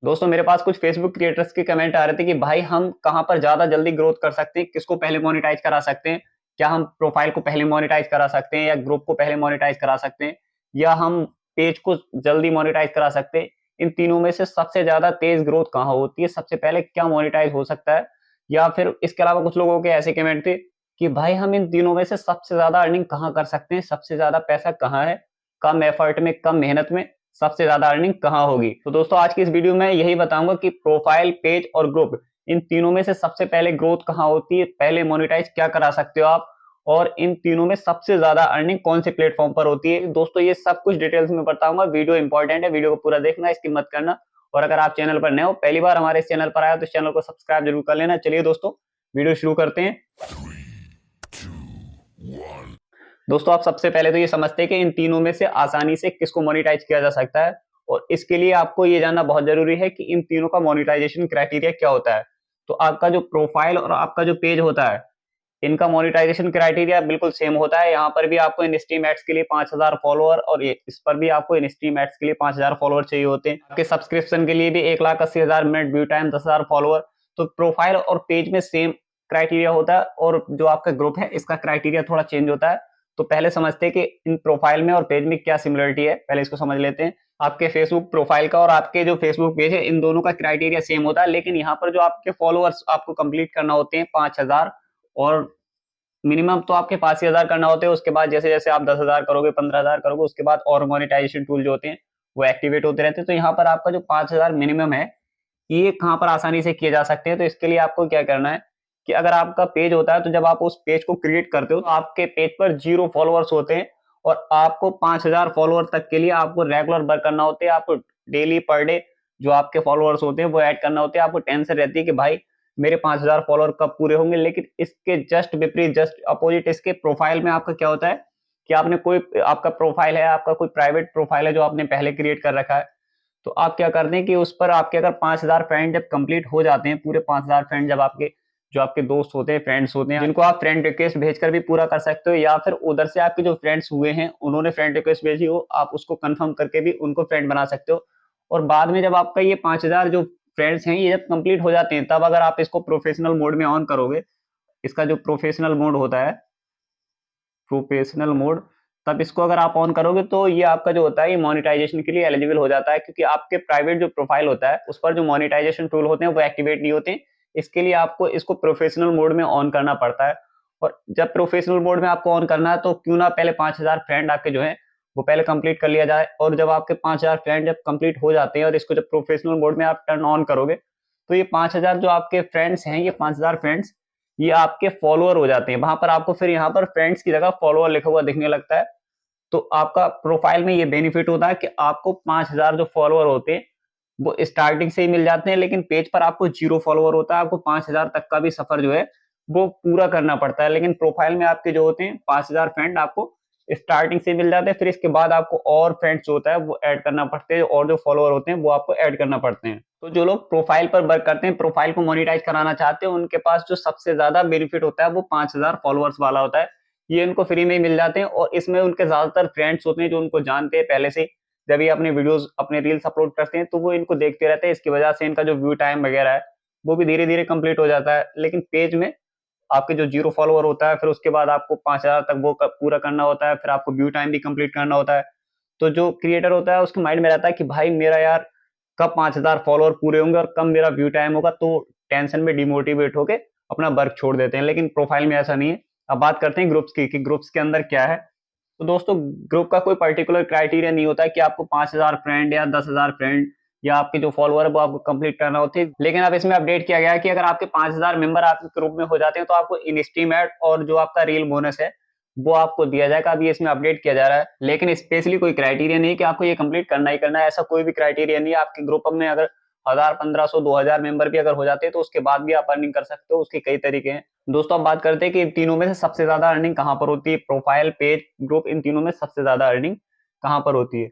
दोस्तों मेरे पास कुछ फेसबुक क्रिएटर्स के कमेंट आ रहे थे कि भाई हम कहाँ पर ज़्यादा जल्दी ग्रोथ कर सकते हैं, किसको पहले मोनेटाइज़ करा सकते हैं? क्या हम प्रोफ़ाइल को पहले मोनेटाइज़ करा सकते हैं या ग्रुप को पहले मोनेटाइज़ करा सकते हैं? या हम पेज को जल्दी मोनेटाइज़ करा सकते हैं? इन तीनों में से सबसे ज़्यादा तेज़ ग्रोथ कहाँ होती है? सबसे पहले क्या मोनेटाइज़ हो सकता है? या फिर इसके अलावा कुछ लोगों के ऐसे कमेंट थे कि भाई हम इन तीनों में से सबसे ज़्यादा अर्निंग कहाँ कर सकते हैं? सबसे ज़्यादा पैसा कहाँ है? कम एफर्ट में, कम मेहनत में सबसे ज़्यादा अर्निंग कहाँ होगी? तो दोस्तों आज की इस वीडियो में यही बताऊँगा कि प्रोफ़ाइल, पेज और ग्रुप इन तीनों में से सबसे पहले ग्रोथ कहाँ होती है? पहले मोनेटाइज़ क्या करा सकते हो आप? और इन तीनों में सबसे ज़्यादा अर्निंग कौन से प्लेटफ़ॉर्म पर होती है? दोस्तों ये सब कुछ डिटेल्स में बताऊँगा, वीडियो इम्पोर्टेंट है, वीडियो को पूरा देखना, स्किप मत करना। और अगर आप चैनल पर नए हो, पहली बार हमारे इस चैनल पर आए हो तो इस चैनल को सब्सक्राइब ज़रूर कर लेना। चलिए दोस्तों, वीडियो शुरू करते हैं। दोस्तों आप सबसे पहले तो ये समझते हैं कि इन तीनों में से आसानी से किसको मोनेटाइज किया जा सकता है और इसके लिए आपको ये जानना बहुत जरूरी है कि इन तीनों का मोनेटाइजेशन क्राइटेरिया क्या होता है। तो आपका जो प्रोफाइल और आपका जो पेज होता है, इनका मोनेटाइजेशन क्राइटेरिया बिल्कुल सेम होता है। यहाँ पर भी आपको इंस्ट्रीम एड्स के लिए 5000 फॉलोअर और इस पर भी आपको इंस्ट्रीम एड्स के लिए 5000 फॉलोअर चाहिए होते हैं। आपके सब्सक्रिप्शन के लिए भी 1,80,000 मिनट व्यू टाइम, 10,000 फॉलोअर। तो प्रोफाइल और पेज में सेम क्राइटेरिया होता है और जो आपका ग्रुप है इसका क्राइटेरिया थोड़ा चेंज होता है। तो पहले समझते हैं कि इन प्रोफाइल में और पेज में क्या सिमिलरिटी है, पहले इसको समझ लेते हैं। आपके फेसबुक प्रोफाइल का और आपके जो फेसबुक पेज है, इन दोनों का क्राइटेरिया सेम होता है, लेकिन यहाँ पर जो आपके फॉलोअर्स आपको कंप्लीट करना होते हैं 5000 और मिनिमम तो आपके 5,000 करना होते हैं। उसके बाद जैसे-जैसे आप 10,000 करोगे, 15,000 करोगे, उसके बाद और मोनेटाइजेशन टूल जो होते हैं, वो एक्टिवेट होते रहते हैं। तो यहाँ पर आपका जो 5,000 मिनिमम है, ये कहाँ पर आसानी से किए जा सकते हैं। तो इसके लिए आपको क्या करना है कि अगर आपका पेज होता है, तो जब आप उस पेज को क्रिएट करते हो, तो आपके पेज पर 0 फॉलोअर्स होते हैं और आपको 5,000 फॉलोअर तक के लिए आपको रेगुलर वर्क करना होते हैं। आपको डेली पर डे जो आपके फॉलोअर्स होते हैं, वो ऐड करना होते हैं। आपको टेंशन रहती है कि भाई मेरे 5,000 फॉलोअर कब पूरे होंगे, लेकिन इसके जस्ट विपरीत, जस्ट अपोजिट इसके प्रोफाइल में आपका क्या होता है कि आपने कोई आपका प्रोफाइल है, आपका कोई प्राइवेट प्रोफाइल है जो आपने पहले क्रिएट कर रखा है। तो आप क्या करते हैं कि उस पर आपके अगर 5,000 फ्रेंड जब कंप्लीट हो जाते हैं, पूरे 5,000 फ्रेंड जब आपके जो आपके दोस्त होते हैं, फ्रेंड्स होते हैं, जिनको आप फ्रेंड रिक्वेस्ट भेजकर भी पूरा कर सकते हो या फिर उधर से आपके जो फ्रेंड्स हुए हैं, उन्होंने फ्रेंड रिक्वेस्ट भेजी हो, आप उसको कंफर्म करके भी उनको फ्रेंड बना सकते हो। और बाद में जब आपका ये 5,000 जो फ्रेंड्स हैं, ये जब कंप्लीट हो जाते हैं, तब अगर आप इसको प्रोफेशनल मोड में ऑन करोगे, इसका जो प्रोफेशनल मोड होता है, प्रोफेशनल मोड, तब इसको अगर आप ऑन करोगे तो ये आपका जो होता है ये मोनेटाइजेशन के लिए एलिजिबल हो जाता है, क्योंकि आपके प्राइवेट जो प्रोफाइल होता है उस पर जो मोनेटाइजेशन टूल होते हैं वो एक्टिवेट नहीं होते हैं। इसके लिए आपको इसको प्रोफेशनल मोड में ऑन करना पड़ता है। और जब प्रोफेशनल मोड में आपको ऑन करना है तो क्यों ना पहले 5,000 फ्रेंड आपके जो हैं वो पहले कंप्लीट कर लिया जाए। और जब आपके 5,000 फ्रेंड जब कंप्लीट हो जाते हैं और इसको जब प्रोफेशनल मोड में आप टर्न ऑन करोगे, तो ये 5,000 जो आपके फ्रेंड्स हैं, ये 5,000 फ्रेंड्स ये आपके फॉलोअर हो जाते हैं। वहां पर आपको फिर यहाँ पर फ्रेंड्स की जगह फॉलोअर लिखा हुआ दिखने लगता है। तो आपका प्रोफाइल में ये बेनिफिट होता है कि आपको 5,000 जो फॉलोअर होते हैं, वो स्टार्टिंग से ही मिल जाते हैं, लेकिन पेज पर आपको 0 फॉलोअर होता है। आपको 5,000 तक का भी सफर जो है, वो पूरा करना पड़ता है। लेकिन प्रोफाइल में आपके जो होते हैं 5,000 फ्रेंड आपको स्टार्टिंग से मिल जाते हैं। फिर इसके बाद आपको और फ्रेंड्स जो होता है वो ऐड करना पड़ते हैं और जो फॉलोअर होते हैं वो आपको ऐड करना पड़ते हैं। तो जो लोग प्रोफाइल पर वर्क करते हैं, प्रोफाइल को मोनेटाइज कराना चाहते हैं, उनके पास जो सबसे ज़्यादा बेनिफिट होता है वो 5,000 फॉलोअर्स वाला होता है। ये उनको फ्री में ही मिल जाते हैं और इसमें उनके ज़्यादातर फ्रेंड्स होते हैं जो उनको जानते हैं पहले से। जब ये अपने वीडियोज़, अपने रील्स अपलोड करते हैं तो वो इनको देखते रहते हैं। इसकी वजह से इनका जो व्यू टाइम वगैरह है, वो भी धीरे-धीरे कंप्लीट हो जाता है। लेकिन पेज में आपके जो 0 फॉलोवर होता है, फिर उसके बाद आपको 5,000 तक वो पूरा करना होता है, फिर आपको व्यू टाइम भी कंप्लीट करना होता है। तो जो क्रिएटर होता है उसके माइंड में रहता है कि भाई मेरा यार कब 5,000 फॉलोवर पूरे होंगे और कब मेरा व्यू टाइम होगा, तो टेंशन में डिमोटिवेट होके अपना वर्क छोड़ देते हैं। लेकिन प्रोफाइल में ऐसा नहीं है। अब बात करते हैं ग्रुप्स की कि ग्रुप्स के अंदर क्या है। तो दोस्तों ग्रुप का कोई पर्टिकुलर क्राइटेरिया नहीं होता है कि आपको 5,000 फ्रेंड या 10,000 फ्रेंड या आपके जो फॉलोअर है वो आपको कंप्लीट करना होते हैं। लेकिन अब इसमें अपडेट किया गया है कि अगर आपके 5,000 मेंबर आपके ग्रुप में हो जाते हैं तो आपको इंस्टीमेट और जो आपका रील बोनस है वो आपको दिया जाएगा। अभी इसमें अपडेट किया जा रहा है, लेकिन स्पेशली कोई क्राइटेरिया नहीं है कि आपको ये कंप्लीट करना ही करना है। ऐसा कोई भी क्राइटेरिया नहीं है। आपके ग्रुप में अगर 1,000, 1,500, 2,000 मेंबर भी अगर हो जाते हैं तो उसके बाद भी आप अर्निंग कर सकते हो। उसके कई तरीके हैं। दोस्तों अब बात करते हैं कि इन तीनों में से सबसे ज्यादा अर्निंग कहाँ पर होती है। प्रोफाइल, पेज, ग्रुप, इन तीनों में सबसे ज्यादा अर्निंग कहाँ पर होती है।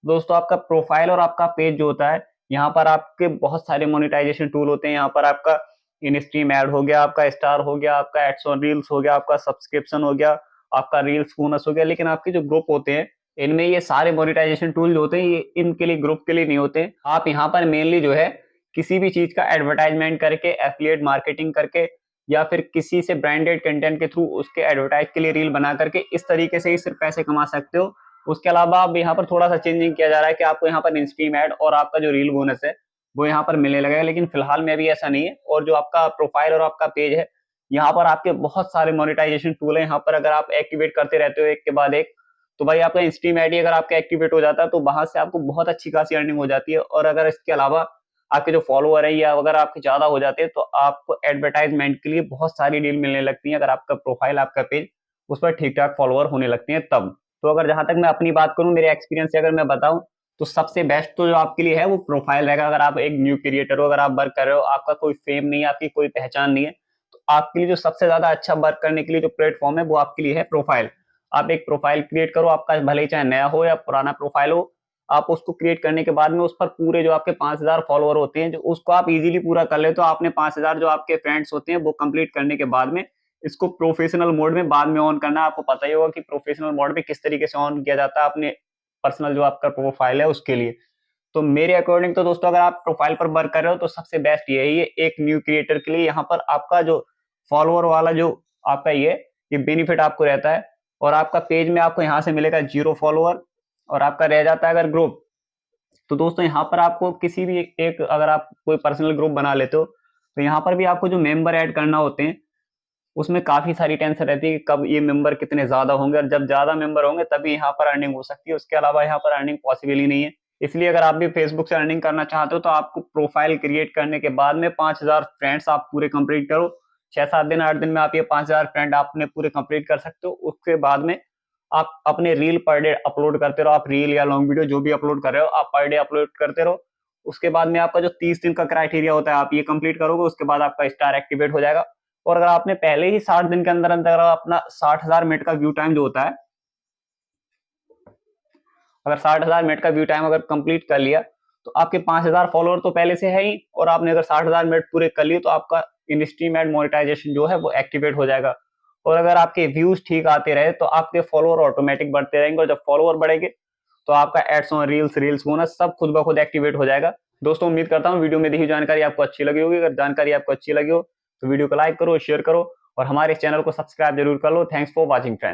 दोस्तों आपका प्रोफाइल और आपका पेज जो होता है, यहाँ पर आपके बहुत सारे मोनेटाइजेशन टूल होते हैं। यहाँ पर आपका इन स्ट्रीम ऐड हो गया, आपका स्टार हो गया, आपका एड्स ऑन रील्स हो गया, आपका सब्सक्रिप्शन हो गया, आपका रील्स बोनस हो गया। लेकिन आपके जो ग्रुप होते हैं इनमें ये सारे मोनेटाइजेशन टूल जो होते हैं ये इनके लिए, ग्रुप के लिए नहीं होते। आप यहाँ पर मेनली जो है किसी भी चीज का एडवर्टाइजमेंट करके, एफिलिएट मार्केटिंग करके, या फिर किसी से ब्रांडेड कंटेंट के थ्रू उसके एडवर्टाइज के लिए रील बना करके इस तरीके से ही सिर्फ पैसे कमा सकते हो। उसके अलावा अब यहाँ पर थोड़ा सा चेंजिंग किया जा रहा है कि आपको यहाँ पर इंस्ट्रीम एड और आपका जो रील बोनस है वो यहाँ पर मिलने लगेगा, लेकिन फिलहाल में अभी ऐसा नहीं है। और जो आपका प्रोफाइल और आपका पेज है, यहाँ पर आपके बहुत सारे मोनेटाइजेशन टूल है। यहाँ पर अगर आप एक्टिवेट करते रहते हो एक के बाद एक, तो भाई आपका इंस्ट्रीम आईडी अगर आपका एक्टिवेट हो जाता है तो वहां से आपको बहुत अच्छी खासी अर्निंग हो जाती है। और अगर इसके अलावा आपके जो फॉलोअर है या अगर आपके ज्यादा हो जाते हैं तो आपको एडवर्टाइजमेंट के लिए बहुत सारी डील मिलने लगती है, अगर आपका प्रोफाइल, आपका पेज उस पर ठीक ठाक फॉलोअर होने लगते हैं तब। तो अगर जहां तक मैं अपनी बात करूं, मेरे एक्सपीरियंस से अगर मैं बताऊं, तो सबसे बेस्ट तो जो आपके लिए है वो प्रोफाइल रहेगा। अगर आप एक न्यू क्रिएटर हो, अगर आप वर्क कर रहे हो, आपका कोई फेम नहीं है, आपकी कोई पहचान नहीं है, तो आपके लिए जो सबसे ज्यादा अच्छा वर्क करने के लिए जो प्लेटफॉर्म है वो आपके लिए है प्रोफाइल। आप एक प्रोफाइल क्रिएट करो, आपका भले ही चाहे नया हो या पुराना प्रोफाइल हो, आप उसको क्रिएट करने के बाद में उस पर पूरे जो आपके 5000 फॉलोअर होते हैं, जो उसको आप इजीली पूरा कर ले, तो आपने 5000 जो आपके फ्रेंड्स होते हैं वो कंप्लीट करने के बाद में इसको प्रोफेशनल मोड में बाद में ऑन करना है। आपको पता ही होगा कि प्रोफेशनल मोड में किस तरीके से ऑन किया जाता है अपने पर्सनल जो आपका प्रोफाइल है उसके लिए। तो मेरे अकॉर्डिंग तो दोस्तों, अगर आप प्रोफाइल पर वर्क कर रहे हो तो सबसे बेस्ट यही है एक न्यू क्रिएटर के लिए। यहाँ पर आपका जो फॉलोअर वाला जो आपका ये बेनिफिट आपको रहता है। और आपका पेज में आपको यहाँ से मिलेगा 0 फॉलोअर, और आपका रह जाता है अगर ग्रुप, तो दोस्तों यहाँ पर आपको किसी भी एक, अगर आप कोई पर्सनल ग्रुप बना लेते हो तो यहाँ पर भी आपको जो मेंबर ऐड करना होते हैं उसमें काफी सारी टेंशन रहती है कि कब ये मेंबर कितने ज्यादा होंगे, और जब ज्यादा मेंबर होंगे तभी यहाँ पर अर्निंग हो सकती है। उसके अलावा यहाँ पर अर्निंग पॉसिबल ही नहीं है। इसलिए अगर आप भी फेसबुक से अर्निंग करना चाहते हो तो आपको प्रोफाइल क्रिएट करने के बाद में 5000 फ्रेंड्स आप पूरे कंप्लीट करो। 6-7 दिन 8 दिन में आप ये 5000 फ्रेंड आपने पूरे कंप्लीट कर सकते हो। उसके बाद में आप अपने रील पर डे अपलोड करते रहो। आप रील या लॉन्ग वीडियो जो भी अपलोड कर रहे हो आप पर डे अपलोड करते रहो। उसके बाद में आपका जो 30 दिन का क्राइटेरिया होता है आप ये कंप्लीट करोगे, उसके बाद आपका स्टार एक्टिवेट हो जाएगा। और अगर आपने पहले ही 60 दिन के अंदर अंदर अपना 60,000 मिनट का व्यू टाइम जो होता है, अगर 60,000 मिनट का व्यू टाइम अगर कंप्लीट कर लिया तो आपके 5000 फॉलोअर तो पहले से है ही, और आपने अगर 60,000 मिनट पूरे कर लिए तो आपका इंस्ट्रीम एड मोनेटाइजेशन जो है वो एक्टिवेट हो जाएगा। और अगर आपके व्यूज ठीक आते रहे तो आपके फॉलोअर ऑटोमेटिक बढ़ते रहेंगे, और जब फॉलोअर बढ़ेंगे तो आपका ads on reels, reels bonus सब खुद ब खुद एक्टिवेट हो जाएगा। दोस्तों उम्मीद करता हूँ वीडियो में दी हुई जानकारी आपको अच्छी लगी होगी। अगर जानकारी आपको अच्छी लगी हो तो वीडियो को लाइक करो, शेयर करो, और हमारे चैनल को सब्सक्राइब जरूर कर लो। Thanks for watching friends.